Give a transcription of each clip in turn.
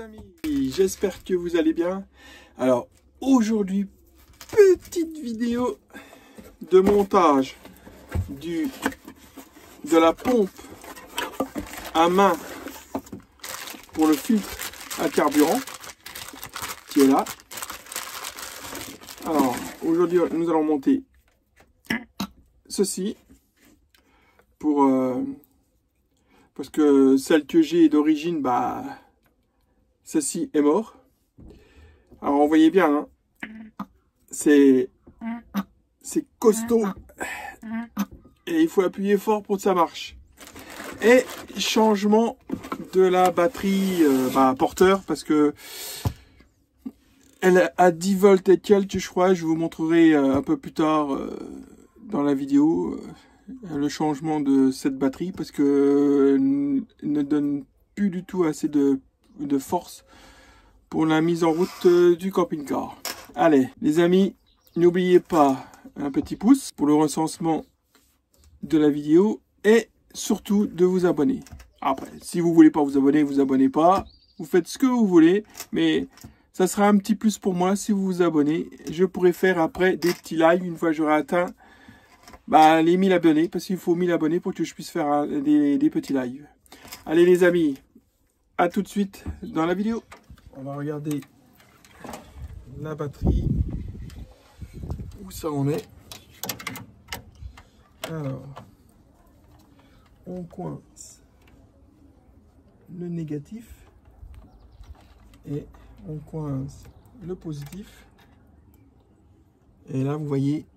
amis, j'espère que vous allez bien. Alors aujourd'hui, petite vidéo de montage de la pompe à main pour le filtre à carburant qui est là. Alors aujourd'hui nous allons monter ceci pour parce que celle que j'ai d'origine, bah ceci est mort. Alors on voyait bien, hein, c'est costaud et il faut appuyer fort pour que ça marche. Et changement de la batterie porteur, parce que elle est à 10 volts et quelques, je crois. Je vous montrerai un peu plus tard dans la vidéo le changement de cette batterie, parce que ne donne plus du tout assez de force pour la mise en route du camping-car. Allez les amis, n'oubliez pas un petit pouce pour le recensement de la vidéo et surtout de vous abonner. Après, si vous voulez pas vous abonnez pas, vous faites ce que vous voulez, mais ça sera un petit plus pour moi si vous vous abonnez. Je pourrai faire après des petits lives une fois que j'aurai atteint les 1000 abonnés, parce qu'il faut 1000 abonnés pour que je puisse faire des petits lives. Allez les amis, à tout de suite dans la vidéo. On va regarder la batterie, où ça en est. Alors, on coince le négatif et on coince le positif. Et là, vous voyez,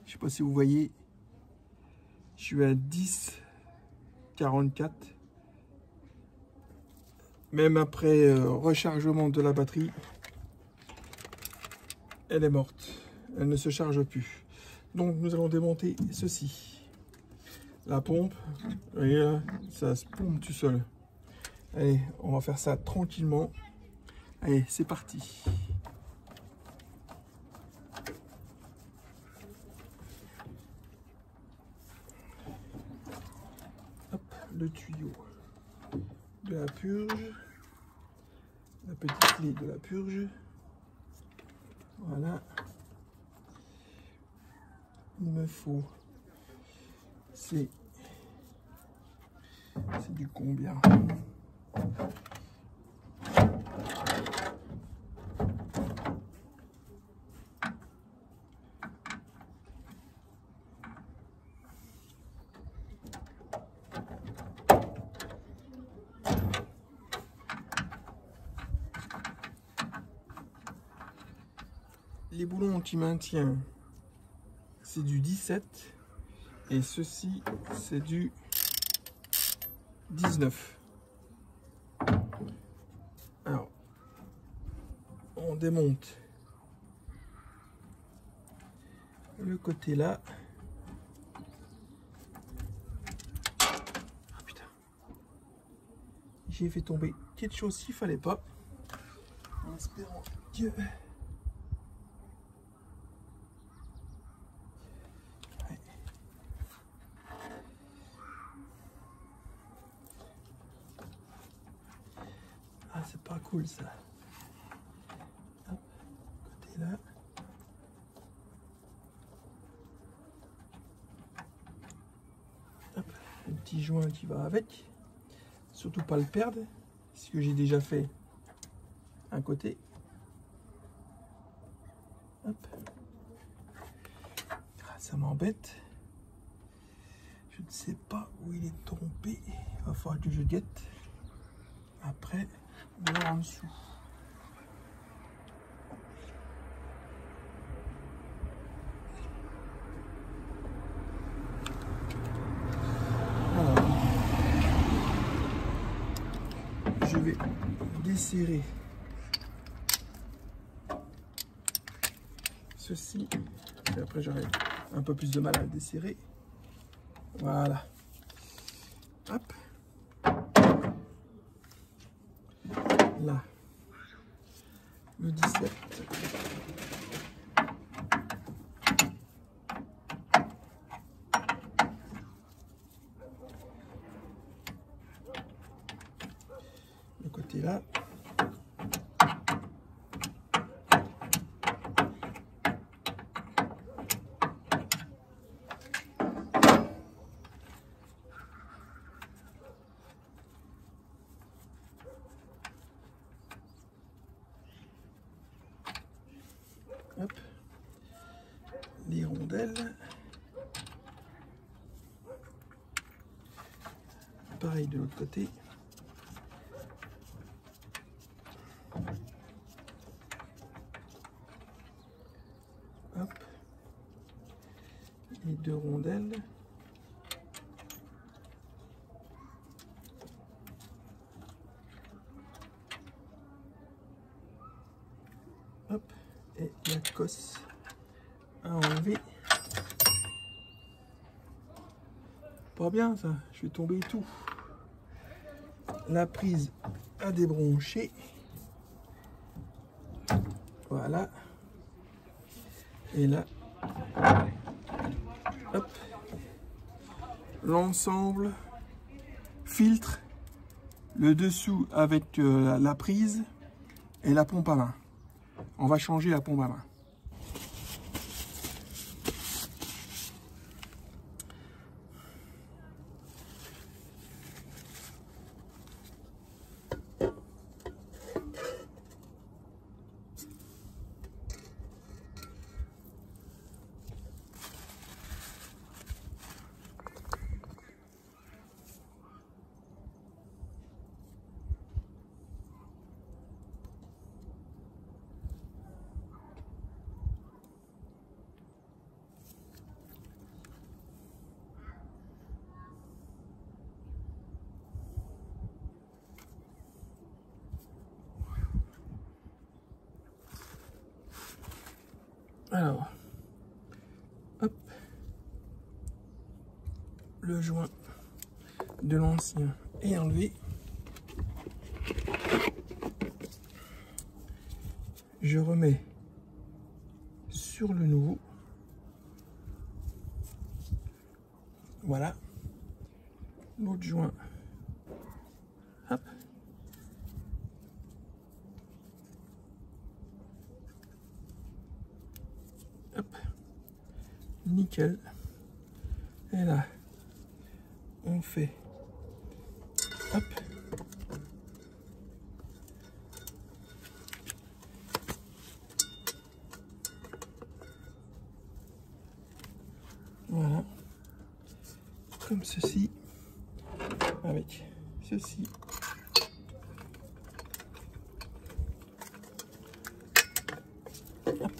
je sais pas si vous voyez, je suis à 10,44. Même après rechargement de la batterie, elle est morte. Elle ne se charge plus. Donc nous allons démonter ceci. La pompe, vous voyez là, ça se pompe tout seul. Allez, on va faire ça tranquillement. Allez, c'est parti. Hop, le tuyau de la purge. La petite clé de la purge. Voilà. Il me faut, c'est du combien? Les boulons qui maintiennent, c'est du 17 et ceci c'est du 19. Alors on démonte le côté là. Ah putain, j'ai fait tomber quelque chose s'il fallait pas, en espérant que c'est pas cool ça. Hop, côté là. Hop, le petit joint qui va avec. Surtout pas le perdre, ce que j'ai déjà fait un côté. Hop. Ah, ça m'embête. Je ne sais pas où il est trompé. Il va falloir que je guette. Après. Là en dessous. Alors, je vais desserrer ceci et après j'aurai un peu plus de mal à le desserrer. Voilà. Hop. Là, le 17. Le côté là. Hop. Les rondelles. Pareil de l'autre côté. Hop. Les deux rondelles. Hop. Et la cosse à enlever. Pas bien ça, je vais tomber tout. La prise à débrancher. Voilà. Et là, hop, l'ensemble, filtre, le dessous avec la prise et la pompe à main. On va changer la pompe à main. Alors, hop, le joint de l'ancien est enlevé. Je remets sur le nouveau. Voilà. L'autre joint. Hop. Hop. Nickel. Et là, on fait. Hop. Voilà. Comme ceci. Avec ceci. Hop.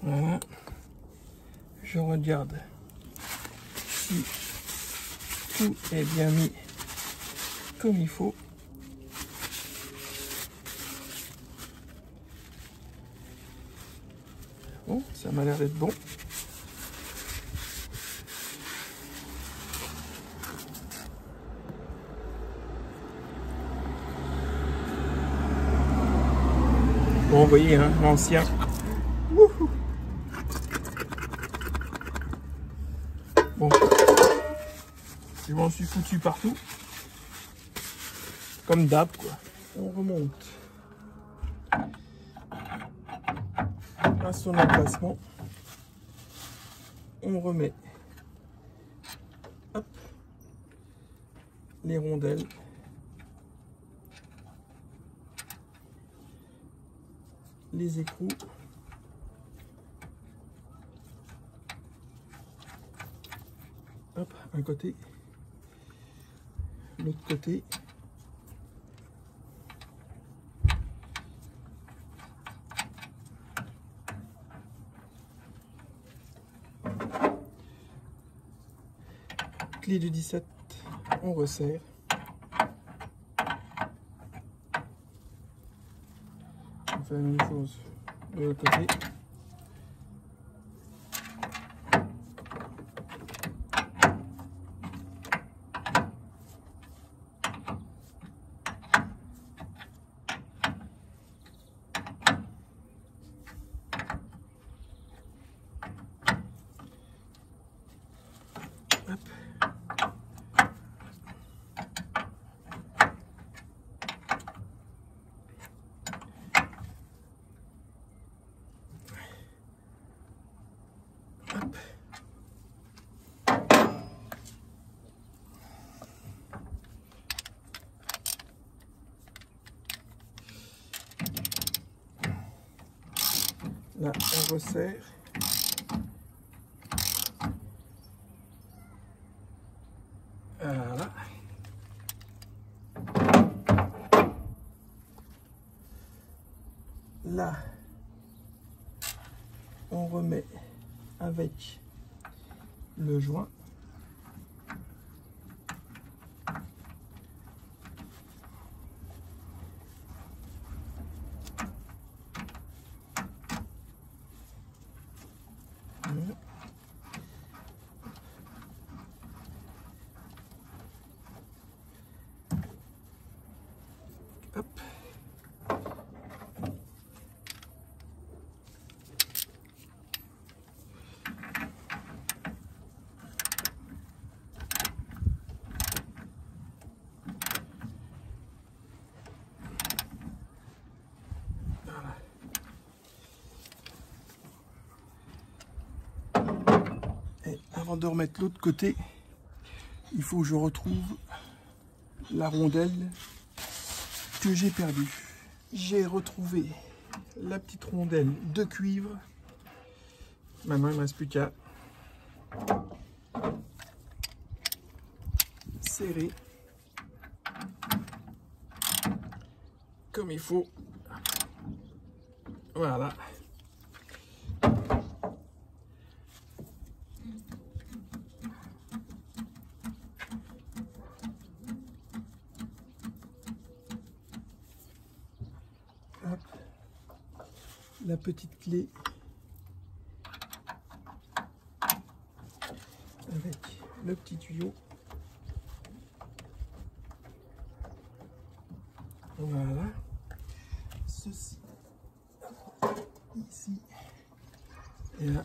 Voilà. Je regarde si tout est bien mis comme il faut. Bon, ça m'a l'air d'être bon. Bon, vous voyez, hein, l'ancien. Bon, je m'en suis foutu partout. Comme d'hab, quoi. On remonte à son emplacement. On remet, hop, les rondelles. Les écrous. Hop, un côté. L'autre côté. Clé de 17, on resserre. On fait la même chose de l'autre côté. Hop. Là, on resserre. Voilà. Là, on remet avec le joint. Hop. Voilà. Et avant de remettre l'autre côté, il faut que je retrouve la rondelle que j'ai perdue. J'ai retrouvé la petite rondelle de cuivre. Maintenant, il ne me reste plus qu'à serrer comme il faut. Voilà. Hop. La petite clé avec le petit tuyau. Voilà. Ceci ici et là.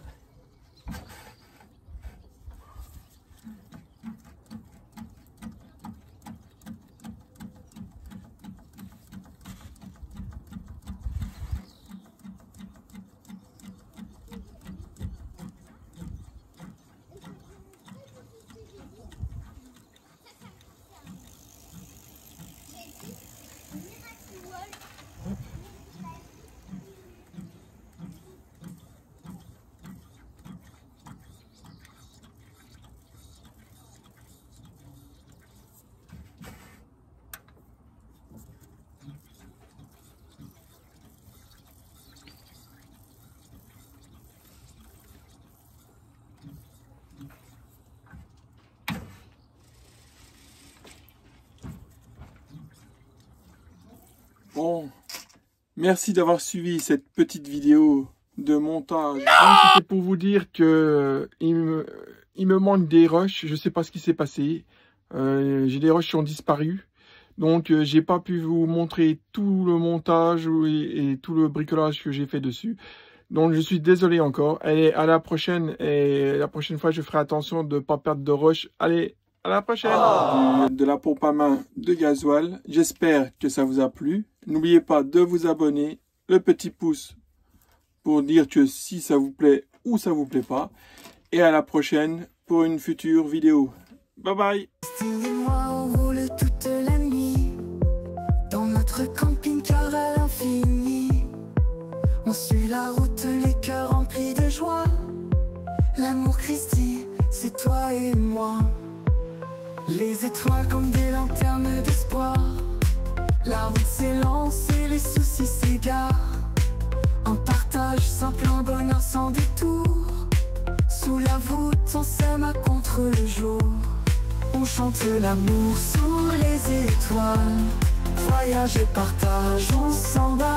Bon, merci d'avoir suivi cette petite vidéo de montage. C'était pour vous dire que il me manque des rushs. Je sais pas ce qui s'est passé. J'ai des rushs qui ont disparu. Donc, j'ai pas pu vous montrer tout le montage et tout le bricolage que j'ai fait dessus. Donc, je suis désolé encore. Allez, à la prochaine. Et la prochaine fois, je ferai attention de ne pas perdre de rush. Allez, à la prochaine. De la pompe à main de gasoil. J'espère que ça vous a plu. N'oubliez pas de vous abonner. Le petit pouce pour dire que si ça vous plaît ou ça vous plaît pas. Et à la prochaine pour une future vidéo. Bye bye. On roule toute la nuit dans notre camping-car à l'infini. On suit la route, les cœurs remplis de joie. L'amour Christi, c'est toi et moi. Les étoiles comme des lanternes d'espoir. La route s'élance et les soucis s'égarent. En partage simple, en bonheur sans détour. Sous la voûte, on s'aime à contre le jour. On chante l'amour sous les étoiles. Voyage et partage, on s'emballe.